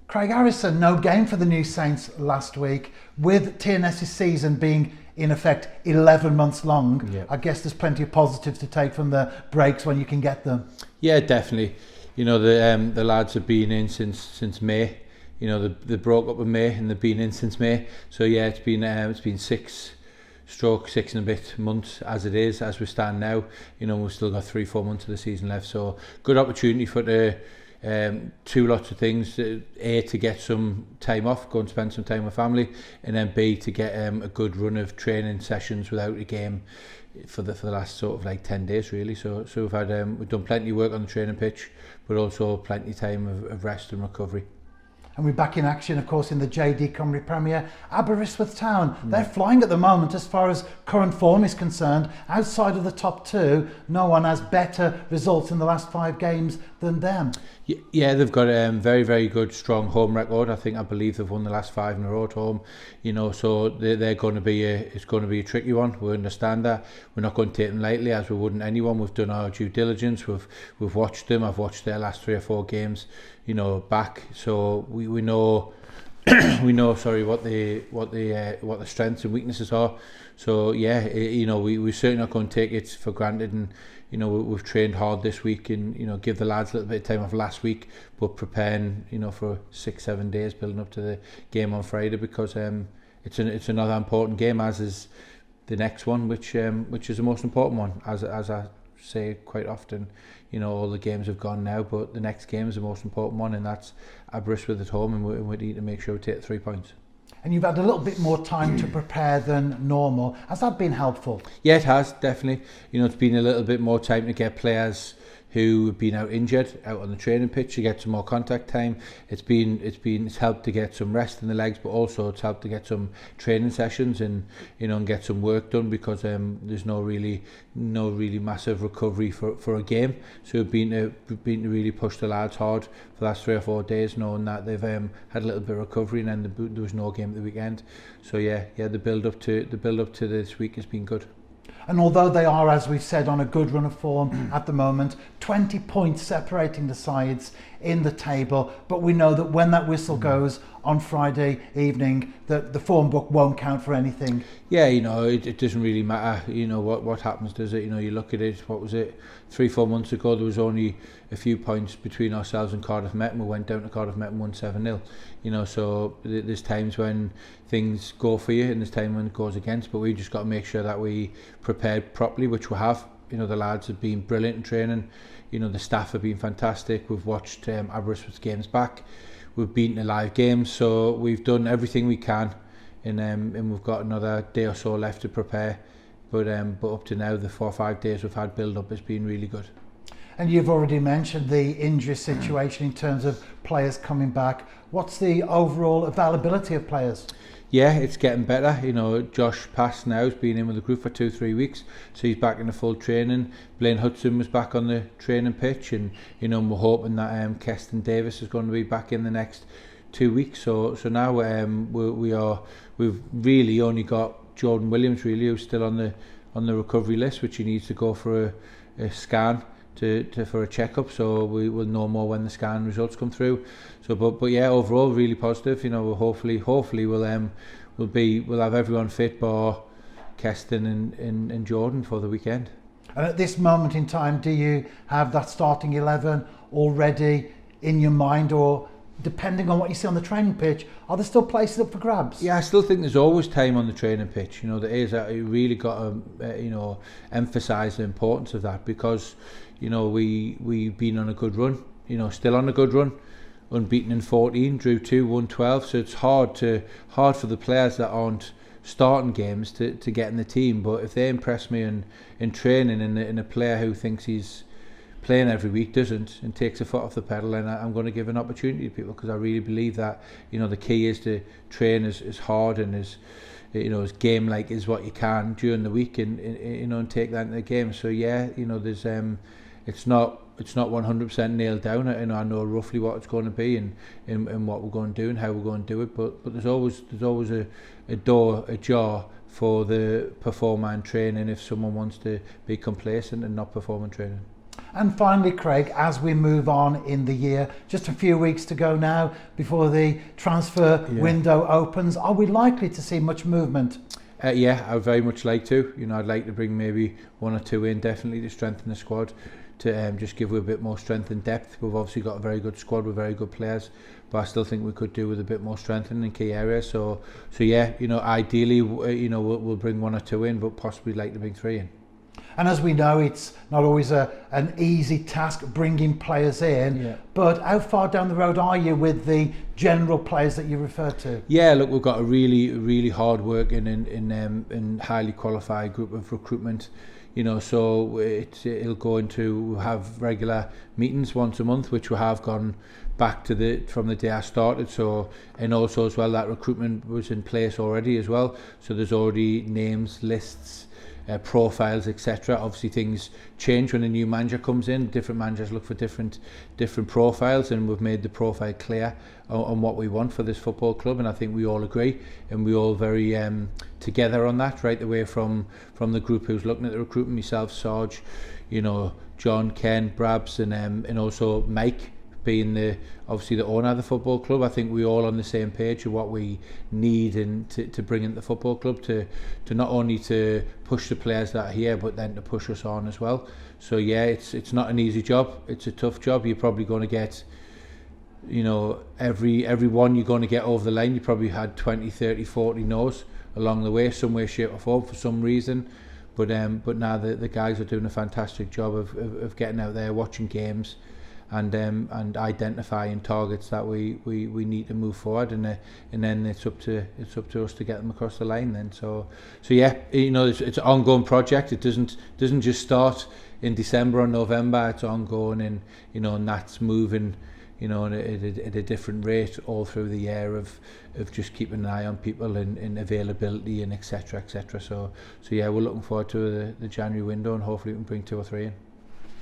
Craig Harrison, no game for the New Saints last week, with TNS's season being in effect 11 months long. Yeah. I guess there's plenty of positives to take from the breaks when you can get them. Yeah, definitely. You know, the lads have been in since May. You know, they broke up in May and they've been in since May. So yeah, it's been 6 and a bit months as it is, as we stand now. You know, we've still got 3-4 months of the season left. So good opportunity for the two lots of things. A, to get some time off, go and spend some time with family, and then B, to get a good run of training sessions without a game for the last sort of like 10 days really. So we've done plenty of work on the training pitch, but also plenty of time of rest and recovery. And we're back in action, of course, in the JD Cymru Premier. Aberystwyth Town, they're flying at the moment as far as current form is concerned. Outside of the top two, no one has better results in the last 5 games than them. Yeah, they've got a very, very good, strong home record. I believe they've won the last 5 in a row at home. You know, so they're going to be it's going to be a tricky one. We understand that. We're not going to take them lightly, as we wouldn't anyone. We've done our due diligence. We've watched them. I've watched their last 3 or 4 games, you know, back. So we know we know what the strengths and weaknesses are. So yeah, you know, we're certainly not going to take it for granted. And you know, we've trained hard this week, and you know, give the lads a little bit of time off last week, but preparing, you know, for 6-7 days building up to the game on Friday, because it's another important game, as is the next one, which is the most important one, as I say quite often. You know, all the games have gone now, but the next game is the most important one, and that's Aberystwyth at home, and we need to make sure we take 3 points. And you've had a little bit more time to prepare than normal. Has that been helpful? Yeah, it has, definitely. You know, it's been a little bit more time to get players who have been out injured out on the training pitch to get some more contact time. It's helped to get some rest in the legs, but also it's helped to get some training sessions and, you know, and get some work done, because there's no really massive recovery for a game. So we've been to really push the lads hard for the last 3 or 4 days, knowing that they've had a little bit of recovery, and then there was no game at the weekend. So yeah, the build up to this week has been good. And although they are, as we've said, on a good run of form at the moment, 20 points separating the sides in the table, but we know that when that whistle goes on Friday evening, the form book won't count for anything. Yeah, you know, it doesn't really matter, you know, what happens, does it? You know, you look at it, what was it, 3-4 months ago, there was only a few points between ourselves and Cardiff Met, and we went down to Cardiff Met and won 7-0. You know, so there's times when things go for you and there's times when it goes against, but we've just got to make sure that we prepared properly, which we have. You know, the lads have been brilliant in training. You know, the staff have been fantastic. We've watched Aberystwyth games back. We've beaten the live games, so we've done everything we can, and we've got another day or so left to prepare. But up to now, the 4 or 5 days we've had build up has been really good. And you've already mentioned the injury situation in terms of players coming back. What's the overall availability of players? Yeah, it's getting better. You know, Josh Pass now has been in with the group for 2-3 weeks, so he's back in the full training. Blaine Hudson was back on the training pitch, and you know, we're hoping that Keston Davis is going to be back in the next 2 weeks. So now we've really only got Jordan Williams really, who's still on the recovery list, which he needs to go for a scan for a checkup. So we will know more when the scan results come through. So but yeah, overall really positive. You know, hopefully we'll have everyone fit bar Keston and Jordan for the weekend. And at this moment in time, do you have that starting 11 already in your mind, or depending on what you see on the training pitch, are there still places up for grabs? Yeah, I still think there's always time on the training pitch. You know, there is. You really got to emphasise the importance of that, because you know, we've been on a good run, you know, still on a good run, unbeaten in 14, drew 2, won 12. So it's hard for the players that aren't starting games to get in the team. But if they impress me in training, and a player who thinks he's playing every week doesn't, and takes a foot off the pedal, and I'm going to give an opportunity to people, because I really believe that, you know, the key is to train as hard and as, you know, as game like as what you can during the week, and you know, and take that into the game. So yeah, you know, there's it's not 100% nailed down. And I know roughly what it's going to be, and what we're going to do and how we're going to do it. But there's always a door ajar for the performer in training if someone wants to be complacent and not perform in training. And finally, Craig, as we move on in the year, just a few weeks to go now before the transfer window opens, are we likely to see much movement? Yeah, I would very much like to. You know, I'd like to bring maybe 1 or 2 in, definitely, to strengthen the squad, to just give a bit more strength and depth. We've obviously got a very good squad with very good players, but I still think we could do with a bit more strengthening in key areas. So yeah, you know, ideally, you know, we'll bring 1 or 2 in, but possibly like to bring 3 in. And as we know, it's not always an easy task bringing players in, but how far down the road are you with the general players that you referred to? Yeah, look, we've got a really hard working and highly qualified group of recruitment. You know, so it'll go into have regular meetings once a month, which we have gone back to from the day I started. So, and also as well, that recruitment was in place already as well. So there's already names, lists, profiles, etc. Obviously things change when a new manager comes in. Different managers look for different profiles, and we've made the profile clear on what we want for this football club, and I think we all agree, and we all very together on that, right the way from the group who's looking at the recruitment, myself, Sarge, you know, John, Ken, Brabs, and also Mike, being obviously the owner of the football club. I think we're all on the same page of what we need and to bring into the football club to not only to push the players that are here, but then to push us on as well. So yeah, it's not an easy job. It's a tough job. You're probably going to get, you know, every one you're going to get over the line. You probably had 20, 30, 40 no's along the way, some way, shape or form, for some reason. But now the guys are doing a fantastic job of getting out there, watching games, and identifying targets that we need to move forward, and then it's up to us to get them across the line then. So yeah, you know, it's an ongoing project. It doesn't just start in December or November. It's ongoing, and you know, and that's moving, you know, at a different rate all through the year of just keeping an eye on people and availability and etc. So yeah, we're looking forward to the January window, and hopefully we can bring 2 or 3 in.